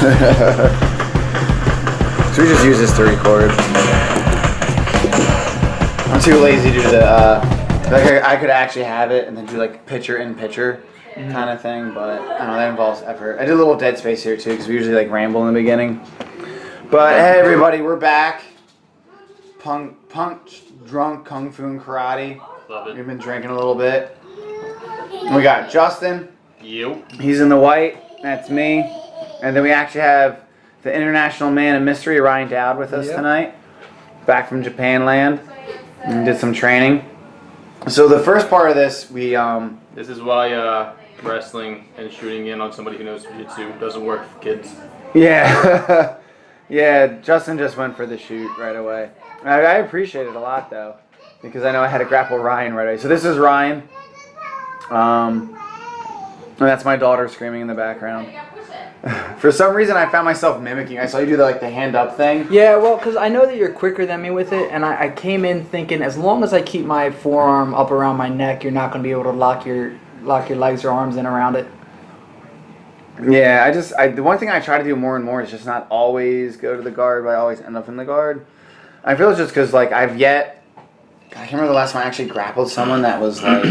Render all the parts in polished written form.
So we just use this to record. I'm too lazy to do the, like I could actually have it and then do like picture in picture kind of thing, but I don't know, that involves effort. I did a little dead space here too because we usually like ramble in the beginning. But hey everybody, we're back. Punch, drunk, kung fu and karate. Love it. We've been drinking a little bit. We got Justin. Yep. He's in the white. That's me. And then we actually have the international man of mystery, Ryan Dowd, with us tonight. Back from Japan land. And did some training. So the first part of this, we This is why wrestling and shooting in on somebody who knows jiu-jitsu doesn't work for kids. Yeah. Yeah, Justin just went for the shoot right away. I appreciate it a lot though, because I know I had to grapple Ryan right away. So this is Ryan. And that's my daughter screaming in the background. For some reason, I found myself mimicking. I saw you do the hand up thing. Yeah, well, because I know that you're quicker than me with it, and I came in thinking as long as I keep my forearm up around my neck, you're not going to be able to lock your legs or arms in around it. Yeah, the one thing I try to do more and more is just not always go to the guard, but I always end up in the guard. I feel it's just because I can't remember the last time I actually grappled someone that was like,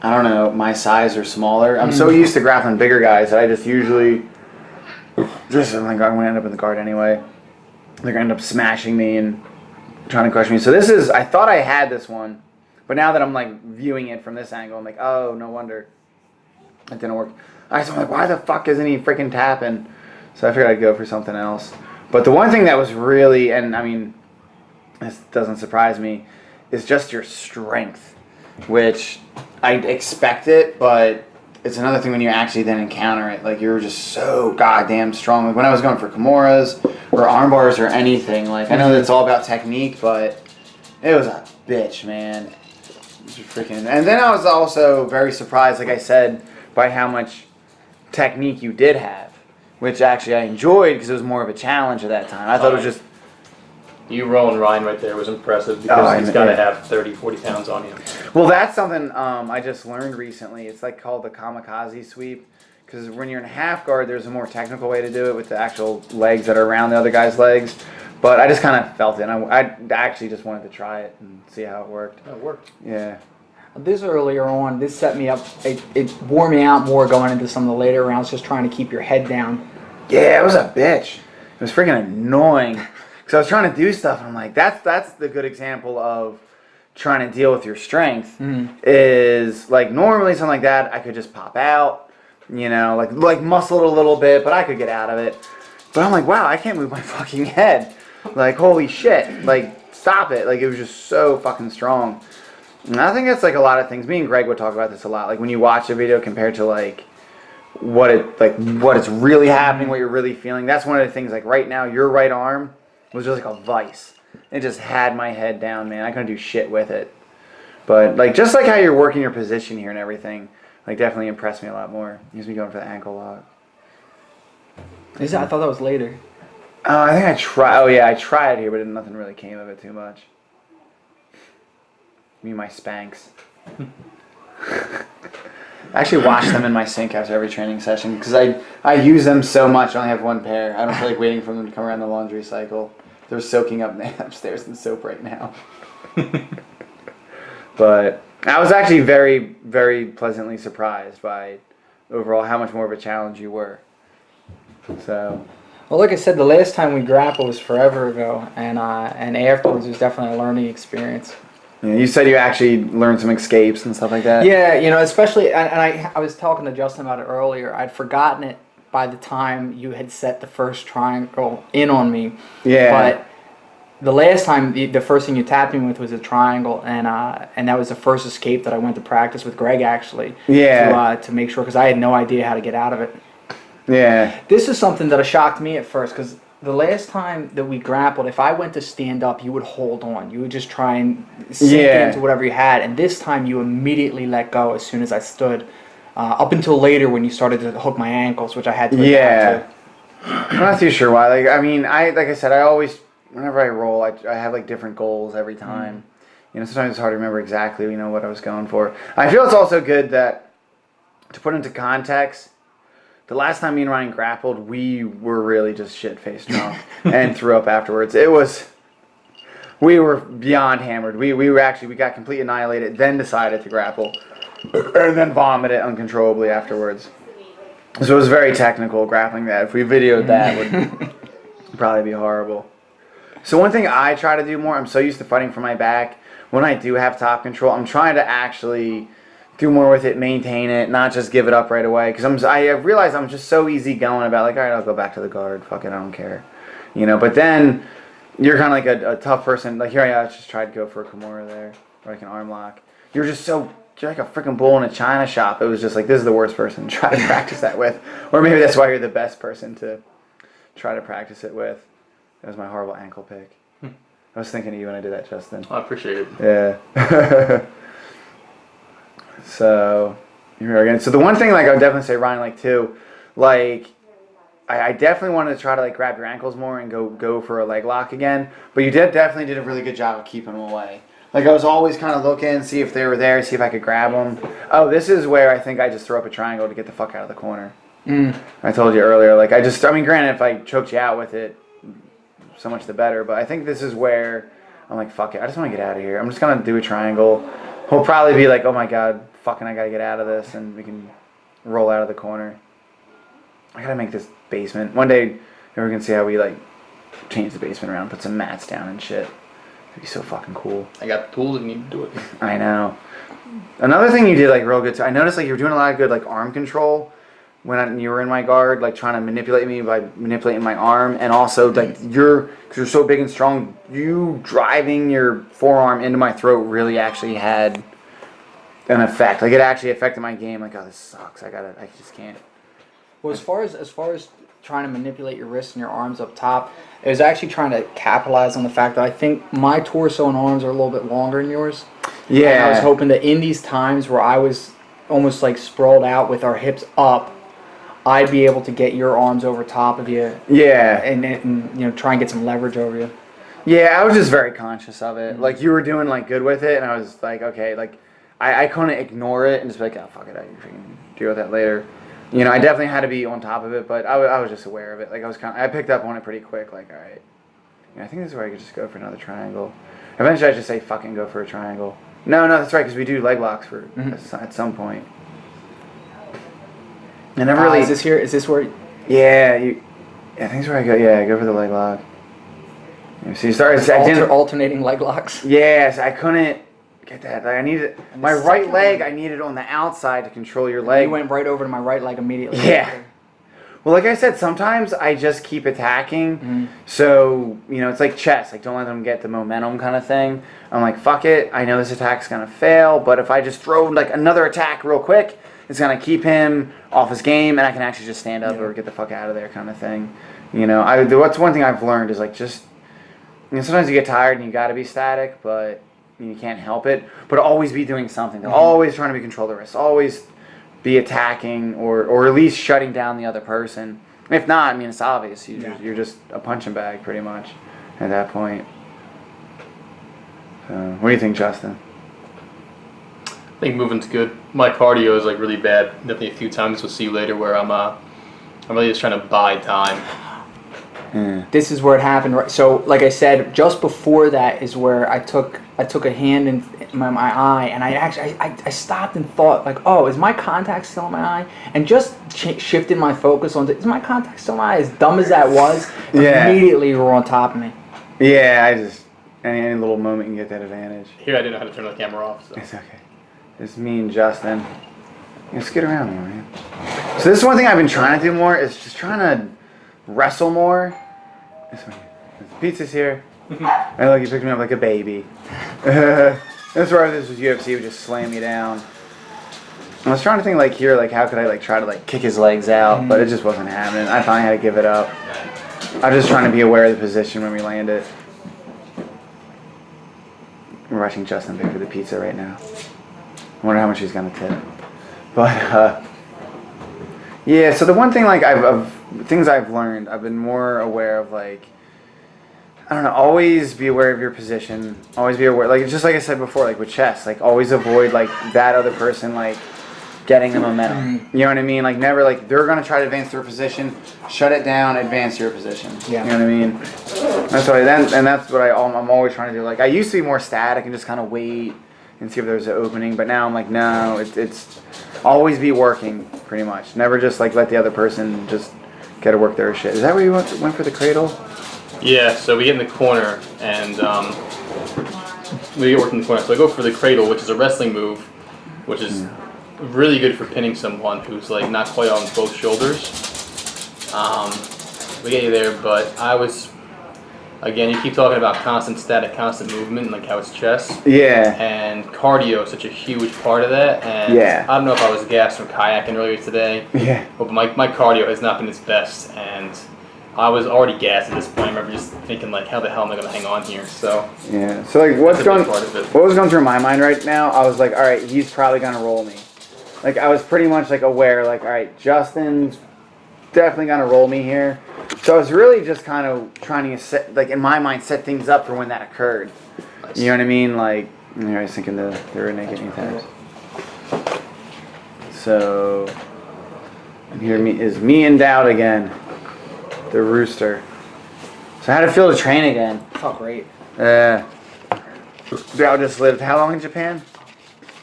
I don't know, my size or smaller. I'm so used to grappling bigger guys that I just usually just I'm going to end up in the guard anyway. They're going to end up smashing me and trying to crush me. So I thought I had this one, but now that I'm viewing it from this angle, I'm like, oh, no wonder it didn't work. I'm like, why the fuck isn't he freaking tapping? So I figured I'd go for something else. But the one thing that was really, and I mean, this doesn't surprise me, is just your strength, which I expect it, but it's another thing when you actually then encounter it. You're just so goddamn strong. When I was going for Kimuras or arm bars or anything, I know that it's all about technique, but it was a bitch, man. It was freaking. And then I was also very surprised, like I said, by how much technique you did have, which actually I enjoyed because it was more of a challenge at that time. I thought it was just... You rolling Ryan right there was impressive because he's got to have 30, 40 pounds on you. Well, that's something I just learned recently. It's called the kamikaze sweep, because when you're in half guard, there's a more technical way to do it with the actual legs that are around the other guy's legs. But I just kind of felt it. I actually just wanted to try it and see how it worked. It worked. Yeah. This earlier on, this set me up. It wore me out more going into some of the later rounds, just trying to keep your head down. Yeah, it was a bitch. It was freaking annoying. Because I was trying to do stuff, and I'm like, that's the good example of trying to deal with your strength. Is normally something like that, I could just pop out, muscle it a little bit, but I could get out of it. But I'm like, wow, I can't move my fucking head. Holy shit. Stop it. It was just so fucking strong. And I think that's a lot of things. Me and Greg would talk about this a lot. When you watch a video compared to what it's really happening, what you're really feeling. That's one of the things. Right now, your right arm was just a vice. It just had my head down, man. I couldn't do shit with it. But just how you're working your position here and everything, definitely impressed me a lot more. Here's me going for the ankle lock. I thought that was later. I think I tried. Oh yeah, I tried here, but nothing really came of it too much. Me and my Spanx. I actually wash them in my sink after every training session because I use them so much. I only have one pair. I don't feel like waiting for them to come around the laundry cycle. They're soaking up upstairs in soap right now. But I was actually very, very pleasantly surprised by overall how much more of a challenge you were. So. Well, like I said, the last time we grappled was forever ago, and afterwards it was definitely a learning experience. Yeah, you said you actually learned some escapes and stuff like that. Yeah, especially, and I was talking to Justin about it earlier. I'd forgotten it by the time you had set the first triangle in on me. Yeah. But the last time, the first thing you tapped me with was a triangle, and that was the first escape that I went to practice with Greg actually. Yeah. To make sure, because I had no idea how to get out of it. Yeah. This is something that shocked me at first, because the last time that we grappled, if I went to stand up, you would hold on. You would just try and sink into whatever you had. And this time, you immediately let go as soon as I stood. Up until later when you started to hook my ankles, which I had to adapt to. I'm not too sure why. Like I said, I always, whenever I roll, I have different goals every time. Sometimes it's hard to remember exactly, what I was going for. I feel it's also good that, to put into context, the last time me and Ryan grappled, we were really just shit-faced drunk and threw up afterwards. We were beyond hammered. We got completely annihilated, then decided to grapple, and then vomited uncontrollably afterwards. So it was very technical grappling that. If we videoed that, it would probably be horrible. So one thing I try to do more, I'm so used to fighting from my back. When I do have top control, I'm trying to actually do more with it, maintain it, not just give it up right away. Because I have realized I'm just so easy going about, like, all right, I'll go back to the guard. Fuck it, I don't care. You know, but then you're kind of like a tough person. Like, here I just tried to go for a Kimura there, or like an arm lock. You're like a freaking bull in a china shop. It was just like, this is the worst person to try to practice that with. Or maybe that's why you're the best person to try to practice it with. That was my horrible ankle pick. I was thinking of you when I did that, Justin. I appreciate it. Yeah. So, here we are again. So the one thing, like, I would definitely say, Ryan, like, too, like, I definitely wanted to try to, like, grab your ankles more and go for a leg lock again. But you definitely did a really good job of keeping them away. Like, I was always kind of looking, see if they were there, see if I could grab them. Oh, this is where I think I just throw up a triangle to get the fuck out of the corner. I told you earlier, like, I mean, granted, if I choked you out with it, so much the better. But I think this is where I'm like, fuck it, I just want to get out of here. I'm just going to do a triangle. He'll probably be like, oh my god, fucking I got to get out of this, and we can roll out of the corner. I got to make this basement. One day, we're going to see how we, like, change the basement around, put some mats down and shit. It'd be so fucking cool. I got the tools and need to do it. I know. Another thing you did, like, real good, too, I noticed, like, you were doing a lot of good, like, arm control when you were in my guard, like, trying to manipulate me by manipulating my arm, and also, like, because you're so big and strong, you driving your forearm into my throat really actually had an effect. Like, it actually affected my game. Like, oh, this sucks. I just can't. Well, as far as trying to manipulate your wrists and your arms up top, it was actually trying to capitalize on the fact that I think my torso and arms are a little bit longer than yours. Yeah. And I was hoping that in these times where I was almost like sprawled out with our hips up, I'd be able to get your arms over top of you. Yeah. And you know, try and get some leverage over you. Yeah, I was just very conscious of it. Like, you were doing, like, good with it, and I was like, okay, like, I couldn't ignore it and just be like, oh, fuck it, I can deal with that later. You know, I definitely had to be on top of it, but I was just aware of it. Like, I picked up on it pretty quick, like, all right. I think this is where I could just go for another triangle. Eventually, I just say, fucking go for a triangle. No, that's right, because we do leg locks for at some point. I never really... Is this here? Is this where... Yeah, I think that's where I go. Yeah, I go for the leg lock. So you started... alternating leg locks? Yes, I couldn't get that. Like, I needed... My right leg, I needed on the outside to control your leg. You went right over to my right leg immediately. Yeah. Well, like I said, sometimes I just keep attacking. So, you know, it's like chess. Like, don't let them get the momentum kind of thing. I'm like, fuck it. I know this attack's going to fail, but if I just throw, like, another attack real quick, it's going to keep him off his game, and I can actually just stand up or get the fuck out of there kind of thing. You know, what's one thing I've learned is, like, just, you know, sometimes you get tired and you got to be static, but you can't help it. But always be doing something. Always trying to be control the wrist. Always be attacking or at least shutting down the other person. If not, I mean, it's obvious. You're just a punching bag pretty much at that point. So, what do you think, Justin? I think moving's good. My cardio is like really bad. Definitely a few times we'll see later where I'm really just trying to buy time. This is where it happened. Right? So, like I said, just before that is where I took a hand in my eye, and I stopped and thought, like, oh, is my contact still in my eye? And just shifted my focus onto, is my contact still in my eye? As dumb as that was, immediately you were on top of me. Yeah, I just any little moment you can get that advantage. Here I didn't know how to turn the camera off. So. It's okay. It's me and Justin. Let's get around here, man. So this is one thing I've been trying to do more, is just trying to wrestle more. This one here. The pizza's here. And look, you picked me up like a baby. That's where this was UFC, would just slam me down. I was trying to think, like, here, like, how could I, like, try to, like, kick his legs out, but it just wasn't happening. I finally had to give it up. I'm just trying to be aware of the position when we land it. We're watching Justin pay for the pizza right now. I wonder how much he's gonna tip. But yeah. So the one thing, like, things I've learned, I've been more aware of, like, I don't know. Always be aware of your position. Always be aware, like, just like I said before, like with chess, like, always avoid, like, that other person, like, getting the momentum. You know what I mean? Like never like they're gonna try to advance their position, shut it down, advance your position. Yeah. You know what I mean? That's what that's what I'm always trying to do. Like I used to be more static and just kind of wait and see if there's an opening, but now I'm like, no, it's always be working pretty much. Never just like let the other person just get to work their shit. Is that where you went for the cradle? Yeah, so we get in the corner and we get working in the corner. So I go for the cradle, which is a wrestling move, which is really good for pinning someone who's like not quite on both shoulders. We get you there, but I was, again, you keep talking about constant static, constant movement, like how it's chest. Yeah. And cardio is such a huge part of that. And Yeah. I don't know if I was gassed from kayaking earlier today. Yeah. But my cardio has not been its best, and I was already gassed at this point. I remember just thinking, like, how the hell am I going to hang on here? So yeah. So like, what was going through my mind right now? I was like, all right, he's probably gonna roll me. Like I was pretty much like aware, like, all right, Justin's definitely gonna roll me here. So I was really just kind of trying to set, like in my mind, set things up for when that occurred. nice. You know what I mean? Like, I was thinking the renegade anytime. So, and here is me in doubt again. The rooster. So how did it feel to train again? Oh, great. Doubt just lived how long in Japan?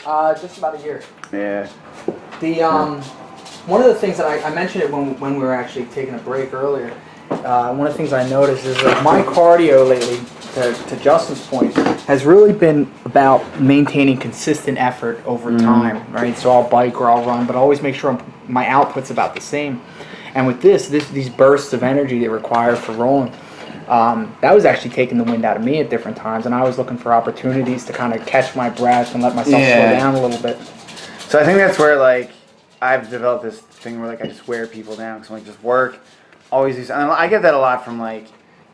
Just about a year. Yeah. The one of the things that I mentioned it when we were actually taking a break earlier. One of the things I noticed is that my cardio lately, to Justin's point, has really been about maintaining consistent effort over time, right? So I'll bike or I'll run, but I always make sure my output's about the same. And with these bursts of energy that require for rolling, that was actually taking the wind out of me at different times, and I was looking for opportunities to kind of catch my breath and let myself slow down a little bit. So I think that's where like I've developed this thing where like I just wear people down because I'm like just work, always do something. And I get that a lot from like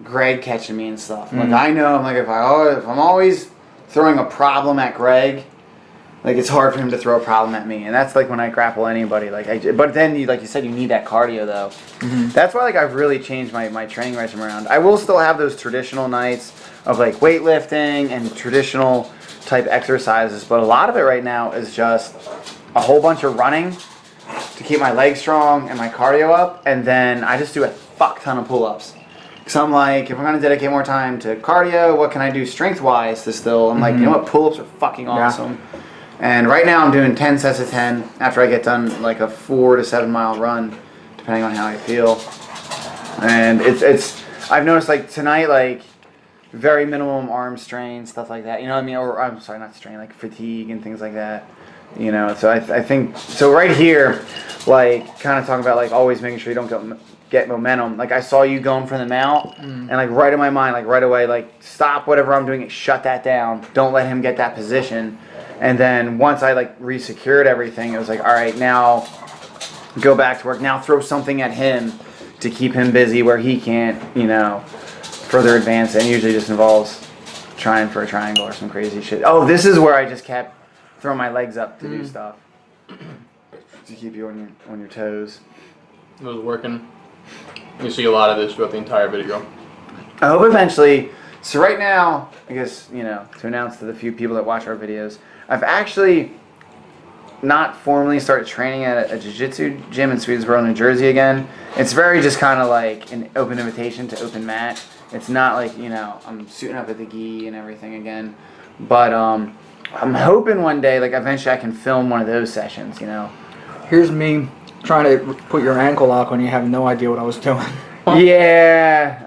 Greg catching me and stuff. Like I know I'm like if I'm always throwing a problem at Greg, like it's hard for him to throw a problem at me, and that's like when I grapple anybody. Like but then like you said, you need that cardio though. That's why like I've really changed my training regimen around. I will still have those traditional nights of like weightlifting and traditional type exercises, but a lot of it right now is just a whole bunch of running to keep my legs strong and my cardio up, and then I just do a fuck ton of pull-ups. Because I'm like, if I'm going to dedicate more time to cardio, what can I do strength-wise to still? I'm like, you know what, pull-ups are fucking awesome. And right now I'm doing 10 sets of 10 after I get done like a 4 to 7 mile run, depending on how I feel. And it's I've noticed like tonight, like very minimum arm strain, stuff like that. You know what I mean? Or I'm sorry, not strain, like fatigue and things like that. You know, so I think, so right here, like kind of talking about like always making sure you don't get momentum. Like I saw you going for the mount and like right in my mind, like right away, like stop whatever I'm doing, shut that down. Don't let him get that position. And then once I like re-secured everything, it was like, all right, now go back to work. Now throw something at him to keep him busy where he can't, you know, further advance. And usually just involves trying for a triangle or some crazy shit. Oh, this is where I just kept throwing my legs up to do stuff to keep you on your toes. It was working. You see a lot of this throughout the entire video. I hope eventually. So right now, I guess, you know, to announce to the few people that watch our videos, I've actually not formally started training at a jiu-jitsu gym in Swedesboro, New Jersey again. It's very just kind of like an open invitation to open mat. It's not like, you know, I'm suiting up at the gi and everything again. But I'm hoping one day, like eventually I can film one of those sessions, you know. Here's me trying to put your ankle lock when you have no idea what I was doing. Yeah,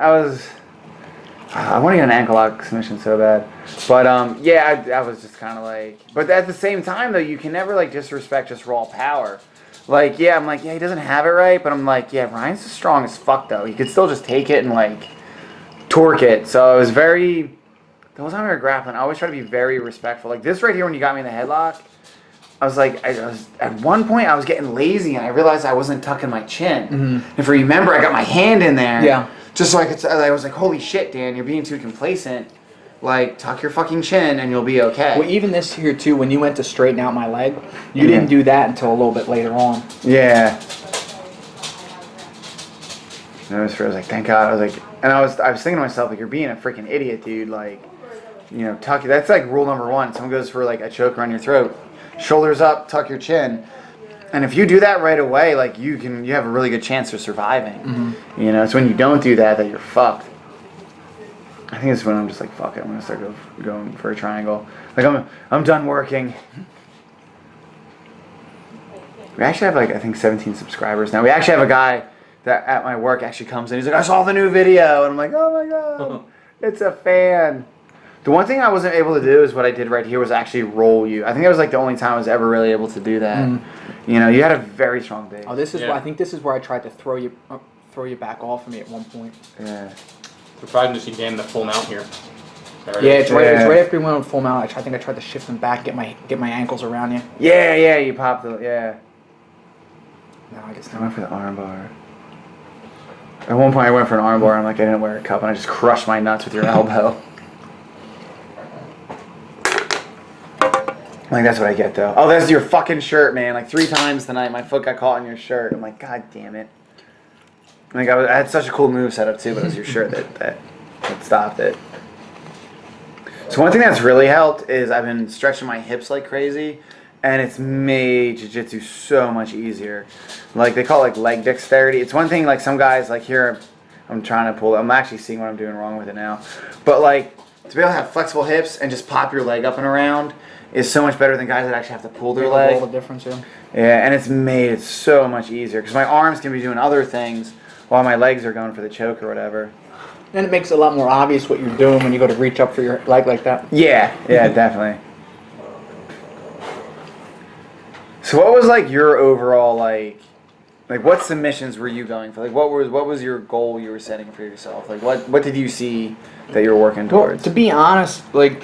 I want to get an ankle lock submission so bad. But yeah, I was just kind of like, but at the same time though, you can never like disrespect just raw power. Like, yeah, I'm like, yeah, he doesn't have it right, but I'm like, yeah, Ryan's as strong as fuck though. He could still just take it and like torque it. So it was very, the whole time we were grappling, I always try to be very respectful. Like this right here when you got me in the headlock, I was like, at one point I was getting lazy and I realized I wasn't tucking my chin. If you remember, I got my hand in there. Yeah. Just so I was like, holy shit, Dan, you're being too complacent. Like, tuck your fucking chin and you'll be okay. Well, even this here too, when you went to straighten out my leg, you didn't do that until a little bit later on. Yeah. I was like, thank God. I was like, and I was thinking to myself, like, you're being a freaking idiot, dude. Like, you know, tuck. That's like rule number one. Someone goes for like a choke around your throat, shoulders up, tuck your chin. And if you do that right away, like you have a really good chance of surviving. Mm-hmm. You know, it's when you don't do that you're fucked. I think it's when I'm just like, fuck it, I'm gonna start going for a triangle. Like I'm done working. We actually have like I think 17 subscribers now. We actually have a guy that at my work actually comes in. He's like, I saw the new video, and I'm like, oh my god, it's a fan. The one thing I wasn't able to do is what I did right here was actually roll you. I think that was like the only time I was ever really able to do that. You know, you had a very strong base. Oh, this is where I think this is where I tried to throw you back off of me at one point. Yeah. Surprising to see Dan the full mount here. It's right after we went on full mount. I think I tried to shift them back, get my ankles around you. Yeah, you popped the No, I guess I went for the arm bar. At one point I went for an arm bar and I'm like, I didn't wear a cup and I just crushed my nuts with your elbow. Like, that's what I get though. Oh, that's your fucking shirt, man. Like 3 times tonight my foot got caught in your shirt. I'm like, god damn it. Like I had such a cool move set up too, but it was your shirt that stopped it. So one thing that's really helped is I've been stretching my hips like crazy, and it's made jiu-jitsu so much easier. Like they call it like leg dexterity. It's one thing like some guys like here, I'm trying to pull. I'm actually seeing what I'm doing wrong with it now, but like to be able to have flexible hips and just pop your leg up and around is so much better than guys that actually have to pull their leg. All the difference, yeah. Yeah, and it's made it so much easier because my arms can be doing other things while my legs are going for the choke or whatever. And it makes it a lot more obvious what you're doing when you go to reach up for your leg like that. Yeah, definitely. So what was like your overall like what submissions were you going for? Like what was your goal you were setting for yourself? Like what did you see that you were working towards? Well, to be honest, like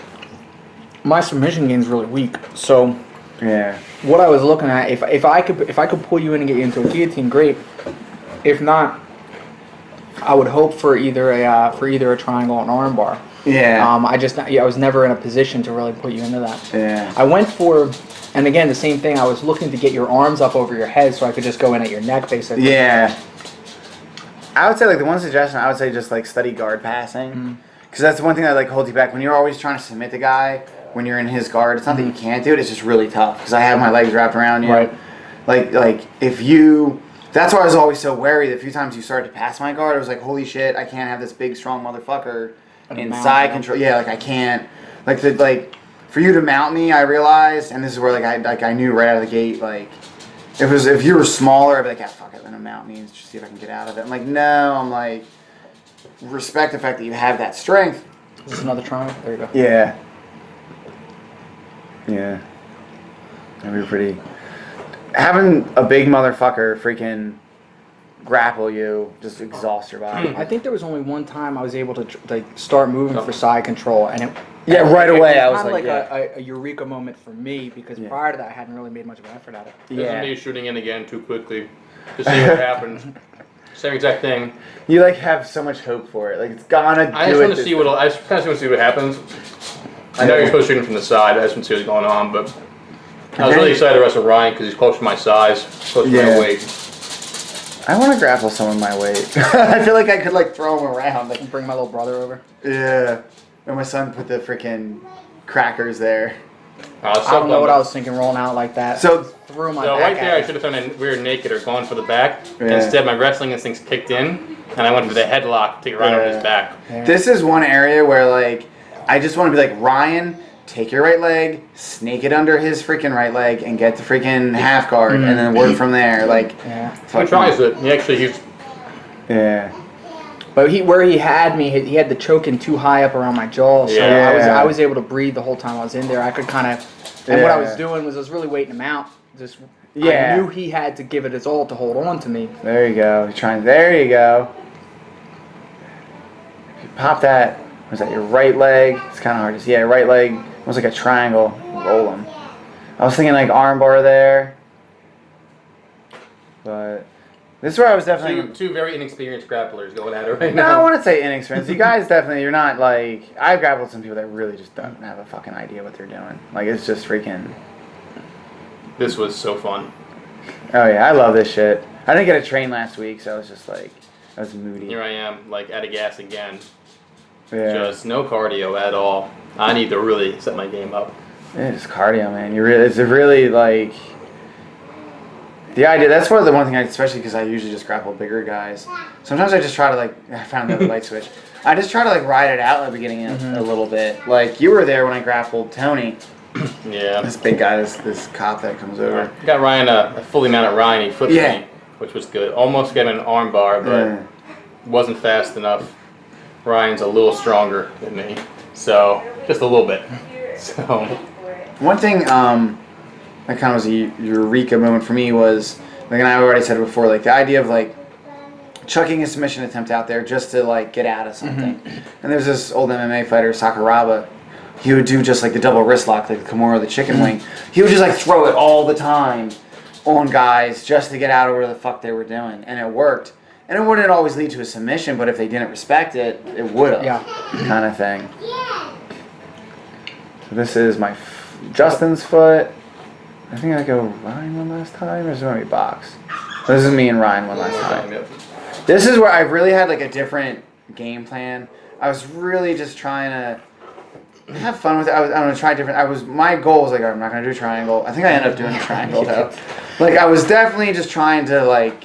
my submission game is really weak. So yeah, what I was looking at, if I could pull you in and get you into a guillotine, great. If not, I would hope for either a triangle or an arm bar. Yeah. I was never in a position to really put you into that. Yeah. I went for, and again the same thing. I was looking to get your arms up over your head so I could just go in at your neck basically. Yeah. I would say like the one suggestion I would say just like study guard passing, because that's the one thing that like holds you back when you're always trying to submit the guy when you're in his guard. It's not that you can't do it; it's just really tough because I have my legs wrapped around you. Right. Like if you. That's why I was always so wary. The few times you started to pass my guard, I was like, holy shit, I can't have this big, strong motherfucker inside control. Yeah, like I can't. Like for you to mount me, I realized, and this is where I knew right out of the gate, like if you were smaller, I'd be like, yeah, fuck it, let him mount me and just see if I can get out of it. I'm like, no, I'm like, respect the fact that you have that strength. Is this another triangle? There you go. Yeah. Yeah. That'd be pretty. Having a big motherfucker freaking grapple you just exhausts your body. I think there was only one time I was able to like start moving for side control, and right away I was kind of like a eureka moment for me because prior to that I hadn't really made much of an effort at it. Doesn't me shooting in again too quickly to see what happens. Same exact thing. You like have so much hope for it. Like it's gonna. I just want to see what happens. I know you're supposed to shoot him from the side. I just want to see what's going on, but. I was really excited to wrestle Ryan because he's close to my size, close to my weight. I want to grapple someone my weight. I feel like I could like throw him around. Like bring my little brother over. Yeah. And my son put the freaking crackers there. I don't know what I was thinking rolling out like that. So threw my back right there, at I should have done a weird naked or gone for the back. Yeah. Instead, my wrestling instincts kicked in, and I went for the headlock to get right over his back. Yeah. This is one area where like I just want to be like, Ryan, take your right leg, snake it under his freaking right leg, and get the freaking half guard, and then work from there. Like, he tries it. He's. Yeah. But where he had me, he had the choking too high up around my jaw, so I was able to breathe the whole time I was in there. I could kind of, and what I was doing was I was really waiting him out. Just I knew he had to give it his all to hold on to me. There you go. You're trying. There you go. If you pop that. Was that your right leg? It's kind of hard to see. Yeah, right leg. Almost like a triangle. Roll him. I was thinking like arm bar there. But this is where I was definitely... Two very inexperienced grapplers going at it right now. now. I want to say inexperienced. You guys definitely, you're not like... I've grappled some people that really just don't have a fucking idea what they're doing. Like, it's just freaking... This was so fun. Oh yeah, I love this shit. I didn't get a train last week, so I was just like... I was moody. Here I am, like, out of gas again. Yeah. Just no cardio at all. I need to really set my game up. Yeah, it's cardio, man. It's really like The idea, that's one of the one thing, especially because I usually just grapple bigger guys. Sometimes I just try to like, I found another light switch. I just try to like ride it out at the beginning a little bit. Like you were there when I grappled Tony. Yeah. This big guy, this cop that comes over. Got Ryan a fully mounted Ryan. He flipped me, which was good. Almost got an arm bar, but wasn't fast enough. Ryan's a little stronger than me, so just a little bit. So one thing that kind of was a eureka moment for me was, like, and I already said it before, like the idea of like chucking a submission attempt out there just to like get out of something. And there's this old MMA fighter, Sakuraba. He would do just like the double wrist lock, like the Kimura, the chicken wing. He would just like throw it all the time on guys just to get out of where the fuck they were doing, and it worked. And it wouldn't always lead to a submission, but if they didn't respect it, it would have. Yeah. Kind of thing. So this is my Justin's foot. I think I go Ryan one last time, or is it going to be box? This is me and Ryan one last time. Yep. This is where I really had like a different game plan. I was really just trying to have fun with it. I'm gonna try different. My goal was like, I'm not gonna do a triangle. I think I ended up doing a triangle though. Like I was definitely just trying to like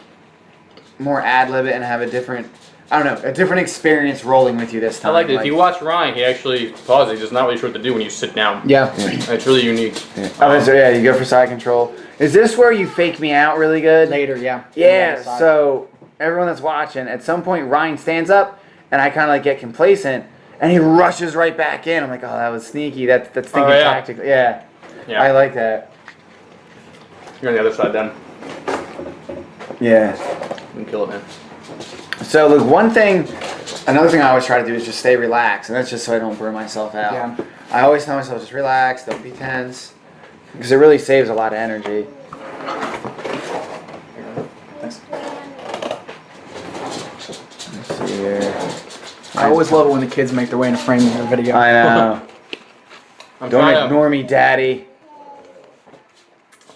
more ad lib it and have a different, I don't know, a different experience rolling with you this time. I like that. If you watch Ryan, he actually pauses. He's not really sure what to do when you sit down. Yeah. It's really unique. Yeah. Oh, so yeah, you go for side control. Is this where you fake me out really good? Later, yeah. Yeah. So everyone that's watching, at some point Ryan stands up, and I kind of like get complacent. And he rushes right back in. I'm like, oh, that was sneaky. That's thinking tactically. Yeah. Yeah. I like that. You're on the other side then. Yeah. You can kill it, man. So look, another thing I always try to do is just stay relaxed, and that's just so I don't burn myself out. Yeah. I always tell myself, just relax, don't be tense, because it really saves a lot of energy. Thanks. Let's see here. I always love it when the kids make their way in a frame in your video. I know. Don't ignore me, Daddy.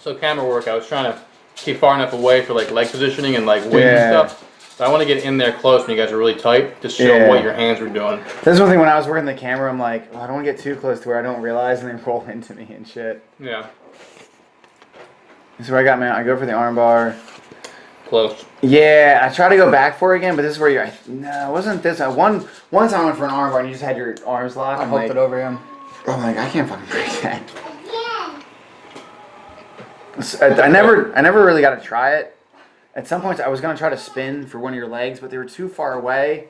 So camera work, I was trying to keep far enough away for like leg positioning and like weight and stuff. But I want to get in there close when you guys are really tight to show what your hands were doing. That's one thing when I was working the camera, I'm like, oh, I don't want to get too close to where I don't realize and they roll into me and shit. Yeah. This is where I go for the arm bar. Close. Yeah, I try to go back for it again, but this is where you're. No, it wasn't this. One time I went for an arm bar and you just had your arms locked. I hooked it over him. I'm like, I can't fucking break that. I never really got to try it. At some points, I was gonna try to spin for one of your legs, but they were too far away,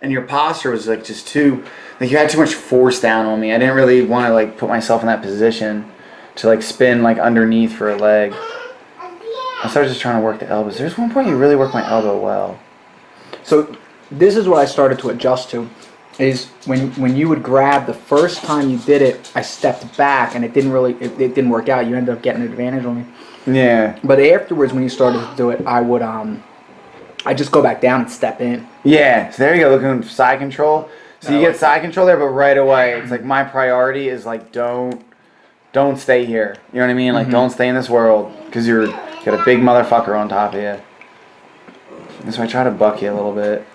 and your posture was like just too. Like you had too much force down on me. I didn't really want to like put myself in that position to like spin like underneath for a leg. I started just trying to work the elbows. There's one point you really work my elbow well. So this is what I started to adjust to, is when you would grab the first time you did it, I stepped back and it didn't work out. You ended up getting an advantage on me. Yeah. But afterwards, when you started to do it, I would I just go back down and step in. Yeah. So there you go. Looking for side control. So you get side control there, but right away it's like my priority is like don't stay here. You know what I mean? Like don't stay in this world because you got a big motherfucker on top of you. And so I try to buck you a little bit.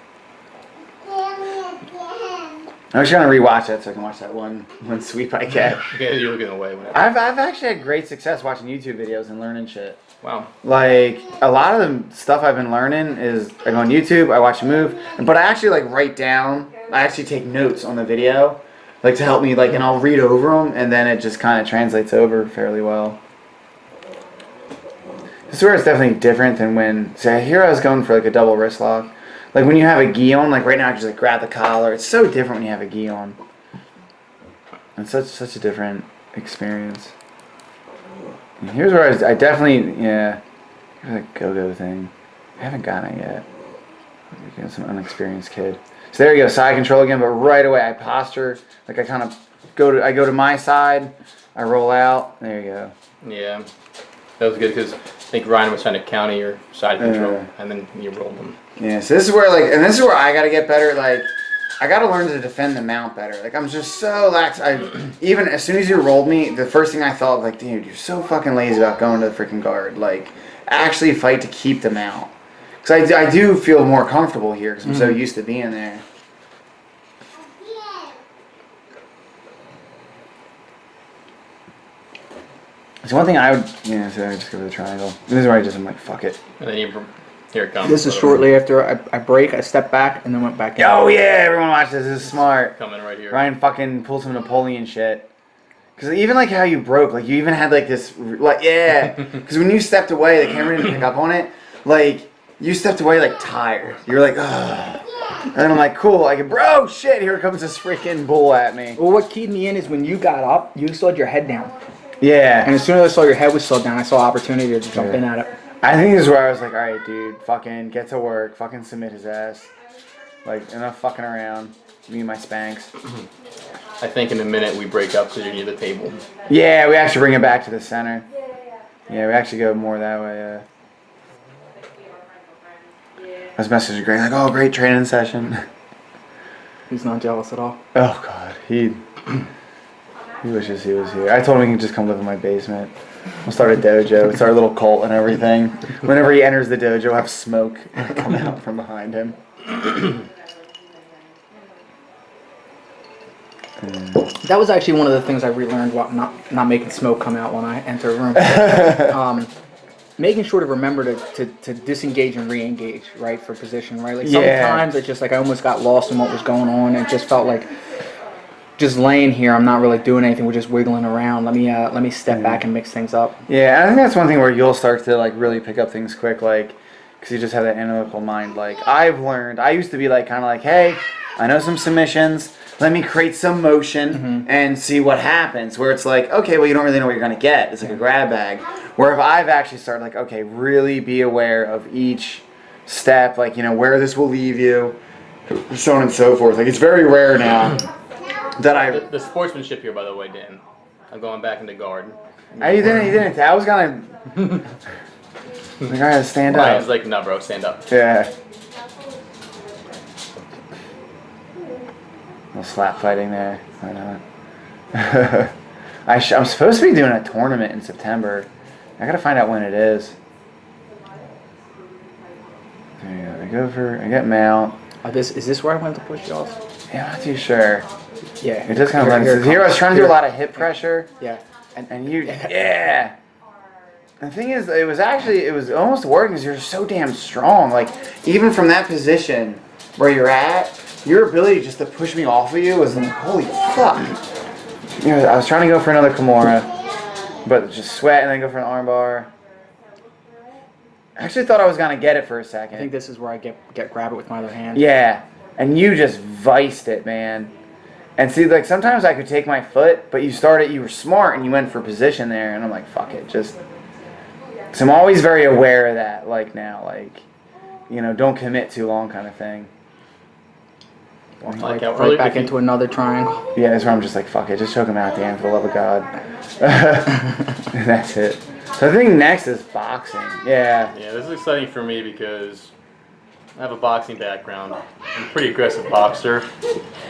I'm just gonna rewatch that so I can watch that one sweep I get. Yeah, you're looking away. Whenever. I've actually had great success watching YouTube videos and learning shit. Wow. Like a lot of the stuff I've been learning is I go on YouTube, I watch a move, but I actually like write down. I actually take notes on the video, like to help me, like, and I'll read over them, and then it just kind of translates over fairly well. This is where it's definitely different than when. So here I was going for like a double wrist lock. Like when you have a gi on, like right now I just like grab the collar. It's so different when you have a gi on. It's such a different experience. And here's where I definitely, here's a go-go thing. I haven't gotten it yet. Getting some unexperienced kid. So there you go, side control again, but right away I posture, like I go to my side, I roll out, there you go. Yeah. That was good because I think Ryan was trying to counter your side control, and then you rolled them. Yeah, so this is where I gotta get better. Like, I gotta learn to defend the mount better. Like, I'm just so lax. Even as soon as you rolled me, the first thing I thought, like, dude, you're so fucking lazy about going to the freaking guard. Like, actually fight to keep the mount. Because I do feel more comfortable here because I'm so used to being there. It's one thing I would, so I just go for the triangle. This is where I'm like, fuck it. And then here it comes. This is shortly after I break, I step back, and then went back in. Oh yeah, everyone watch this. This is smart. Coming right here. Ryan fucking pulled some Napoleon shit. Because even like how you broke, like you even had like this, like yeah. Because when you stepped away, the camera didn't pick up on it. Like you stepped away like tired. You were like, ugh. And then I'm like, cool. Like, bro, shit. Here comes this freaking bull at me. Well, what keyed me in is when you got up, you still had your head down. Yeah. And as soon as I saw your head was still down, I saw opportunity to jump in at it. I think this is where I was like, all right, dude, fucking get to work, fucking submit his ass. Like, enough fucking around. Give me my spanks. I think in a minute we break up because you're near the table. Yeah, we actually bring it back to the center. Yeah, we actually go more that way, I was messaging Greg, like, oh, great training session. He's not jealous at all. Oh, God. He wishes he was here. I told him he can just come live in my basement. We'll start a dojo. It's our little cult and everything. Whenever he enters the dojo, we'll have smoke come out from behind him. That was actually one of the things I relearned about not making smoke come out when I enter a room. Making sure to remember to disengage and re-engage, right, for position, right? Like sometimes it's just like I almost got lost in what was going on and it just felt like just laying here, I'm not really doing anything, we're just wiggling around. Let me step back and mix things up. Yeah, I think that's one thing where you'll start to like really pick up things quick, like, because you just have that analytical mind. Like, I've learned, I used to be like, kind of like, hey, I know some submissions, let me create some motion and see what happens. Where it's like, okay, well, you don't really know what you're going to get. It's like a grab bag. Where if I've actually started like, okay, really be aware of each step, like, where this will leave you, so on and so forth. Like, it's very rare now that The sportsmanship here, by the way, Dan. I'm going back into guard. You didn't. I was going to... I gotta stand up. Ryan's like, no, bro, stand up. Yeah. A little slap fighting there. Why not? I'm supposed to be doing a tournament in September. I gotta find out when it is. There you go. I get mount. Is this where I went to push you off? Yeah, I'm not too sure. Yeah. It does kind of run. Here I was trying to do a lot of hip pressure. Yeah. And you, yeah. The thing is, it was almost working because you're so damn strong. Like, even from that position where you're at, your ability just to push me off of you was like, holy fuck. I was trying to go for another Kimura, but just sweat and then go for an armbar. I actually thought I was going to get it for a second. I think this is where I grab it with my other hand. Yeah, and you just viced it, man. And see, like, sometimes I could take my foot, but you were smart and you went for position there, and I'm like, fuck it, just... So I'm always very aware of that, like, now, like, don't commit too long kind of thing. Right back into another triangle. Yeah, that's where I'm just like, fuck it, just choke him out, Dan, for the love of God. And that's it. So I think next is boxing. Yeah. Yeah, this is exciting for me because I have a boxing background. I'm a pretty aggressive boxer.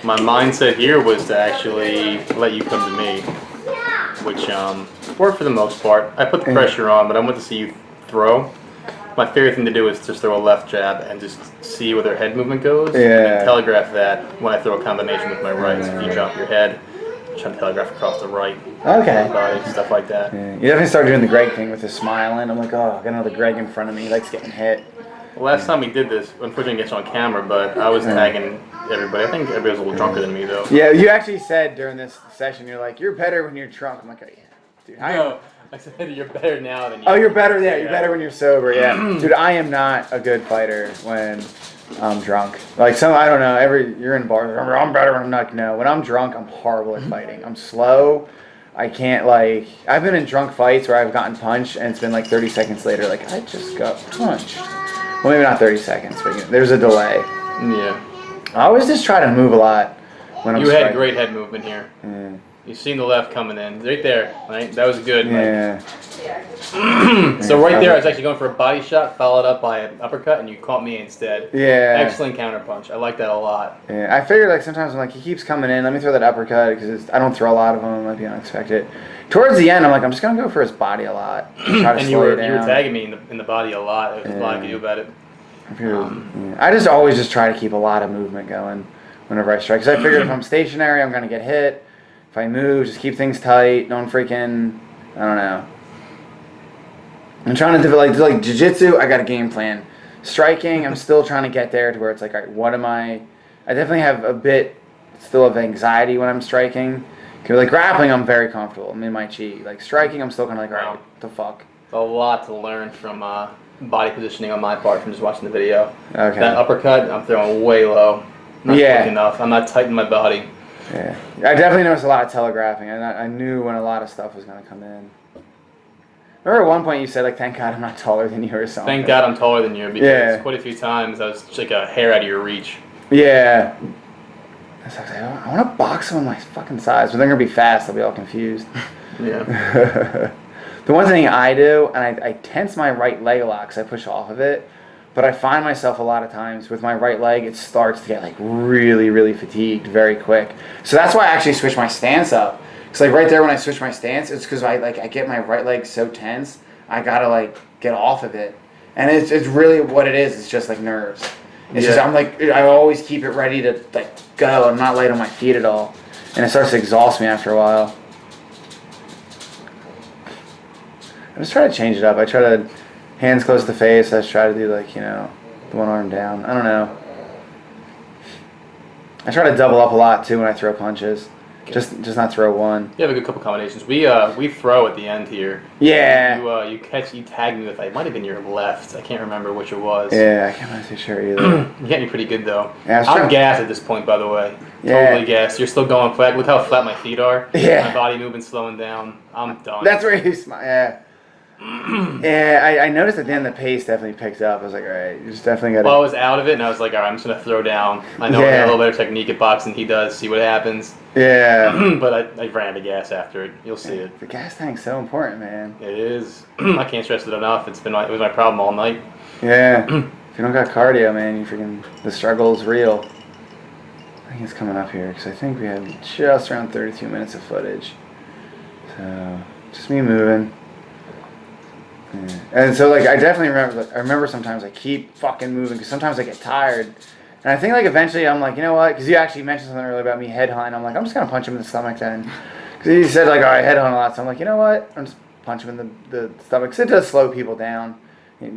My mindset here was to actually let you come to me, which worked for the most part. I put the pressure on, but I want to see you throw. My favorite thing to do is just throw a left jab and just see where their head movement goes. Yeah. And then telegraph that when I throw a combination with my right. So if you drop your head, try to telegraph across the right. Okay. Body, stuff like that. Yeah. You definitely started doing the Greg thing with the smiling. I'm like, oh, I got another Greg in front of me. He likes getting hit. Well, last time we did this, unfortunately it gets on camera, but I was tagging everybody. I think everybody was a little drunker than me, though. Yeah, you actually said during this session, you're like, you're better when you're drunk. I'm like, oh, yeah. Dude, I said you're better now than you. Oh, you're better. Yeah, you're better when you're sober. Yeah, dude, I am not a good fighter when I'm drunk. Like I don't know. You're in bars. I'm better when I'm not. No, when I'm drunk, I'm horrible at fighting. I'm slow. I can't I've been in drunk fights where I've gotten punched and it's been like 30 seconds later. Like I just got punched. Well, maybe not 30 seconds, but there's a delay. Yeah. I always just try to move a lot when I'm. You had great head movement here. Yeah. You seen the left coming in, right there, right? That was good. Yeah. So right there, I was actually going for a body shot, followed up by an uppercut, and you caught me instead. Yeah. Excellent counter punch. I like that a lot. Yeah. I figured sometimes I'm like he keeps coming in. Let me throw that uppercut because I don't throw a lot of them. It might be unexpected. Towards the end, I'm like I'm just gonna go for his body a lot. Try to and you were tagging me in the body a lot. There was a lot I could do about it. I just always try to keep a lot of movement going whenever I strike. Because I figured if I'm stationary, I'm gonna get hit. If I move, just keep things tight. Don't freaking, I don't know. I'm trying to develop like jiu-jitsu. I got a game plan. Striking, I'm still trying to get there to where it's like, all right, what am I definitely have a bit still of anxiety when I'm striking. Cause like grappling, I'm very comfortable. I'm in my chi. Like striking, I'm still kind of like, all right, what the fuck. A lot to learn from body positioning on my part from just watching the video. Okay. That uppercut, I'm throwing way low. Not quick enough. I'm not tightening my body. Yeah. I definitely noticed a lot of telegraphing. I knew when a lot of stuff was going to come in. Remember at one point you said, like, thank God I'm not taller than you or something. Thank God I'm taller than you because quite a few times I was just like a hair out of your reach. Yeah. I was like, I want to box them my fucking size, but they're going to be fast. They'll be all confused. Yeah. The one thing I do, and I tense my right leg a lot because I push off of it, but I find myself a lot of times with my right leg, it starts to get like really, really fatigued very quick. So that's why I actually switch my stance up. Because like right there when I switch my stance, it's because I get my right leg so tense, I gotta like get off of it. And it's really what it is. It's just like nerves. It's just I'm like I always keep it ready to like go. I'm not light on my feet at all, and it starts to exhaust me after a while. I just try to change it up. I try to hands close to face. I just try to do like the one arm down. I don't know. I try to double up a lot too when I throw punches. Just not throw one. You have a good couple combinations. We throw at the end here. Yeah. You tagged me with it might have been your left. I can't remember which it was. Yeah, I can't really too sure either. You got me pretty good though. Yeah, I'm gassed at this point, by the way. Yeah. Totally gassed. You're still going flat. With how flat my feet are. Yeah. My body movement slowing down. I'm done. That's where you smile. Yeah. Yeah, I noticed at the end the pace definitely picked up. I was like, all right, you just definitely got to... Well, I was out of it, and I was like, all right, I'm just going to throw down. I know I got a little better technique at boxing than he does. See what happens. Yeah. But I ran out of gas after it. You'll see it. The gas tank's so important, man. It is. I can't stress it enough. It was my problem all night. Yeah. If you don't got cardio, man, the struggle's real. I think it's coming up here, because I think we have just around 32 minutes of footage. So, just me moving. Yeah. And so, like, I definitely remember sometimes I keep fucking moving because sometimes I get tired. And I think, like, eventually I'm like, you know what? Because you actually mentioned something earlier about me headhunting. I'm like, I'm just going to punch him in the stomach then. Because he said, like, all right, headhunt a lot. So I'm like, you know what? I'm just punch him in the stomach. Because it does slow people down. You're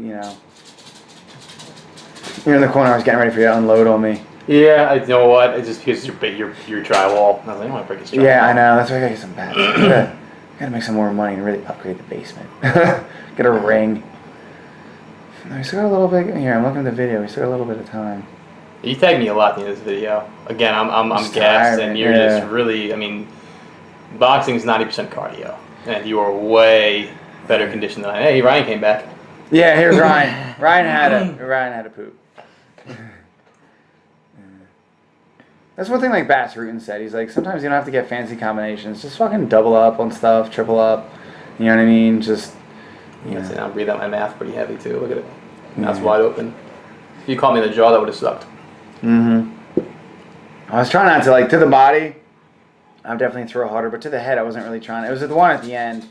in the corner. I was getting ready for you to unload on me. Yeah, you know what? It's just because your drywall. I was like, I don't want to break his drywall. Yeah, I know. That's why I got to get some bats. Gotta make some more money and really upgrade the basement. Get a ring. We still got a little bit. Here, I'm looking at the video. We still got a little bit of time. You tagged me a lot at the end of this video. Again, I'm gassed, and you're just really. I mean, boxing's 90% cardio, and you are way better conditioned than I am. Hey, Ryan came back. Yeah, here's Ryan. Ryan had a poop. That's one thing like Bass Rutten said. He's like, sometimes you don't have to get fancy combinations. Just fucking double up on stuff, triple up. You know what I mean? Just, I'll breathe out my mouth pretty heavy too. Look at it. Mouth's wide open. If you caught me in the jaw, that would have sucked. Mm-hmm. I was trying not to, like, to the body, I would definitely throw harder, but to the head, I wasn't really trying. It was the one at the end.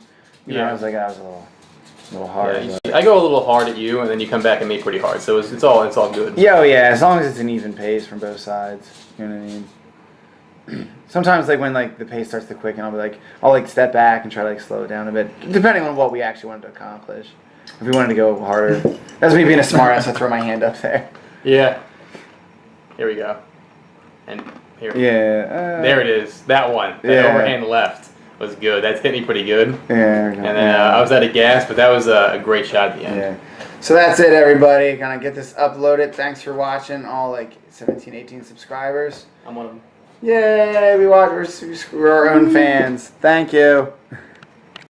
I was like, that was a little hard. Yeah, I go a little hard at you, and then you come back at me pretty hard. So it's all good. Yeah, as long as it's an even pace from both sides. You know what I mean? Sometimes, like, when, like, the pace starts to quicken, I'll step back and try to, like, slow it down a bit, depending on what we actually wanted to accomplish. If we wanted to go harder. That's me being a smart ass. I throw my hand up there. Yeah. Here we go. And here. Yeah. There it is. That one. That overhand left was good. That's hit me pretty good. Yeah. And then I was out of gas, but that was a great shot at the end. Yeah. So that's it, everybody. Gonna get this uploaded. Thanks for watching, all like 17, 18 subscribers. I'm one of them. Yay! We're our own fans. Thank you.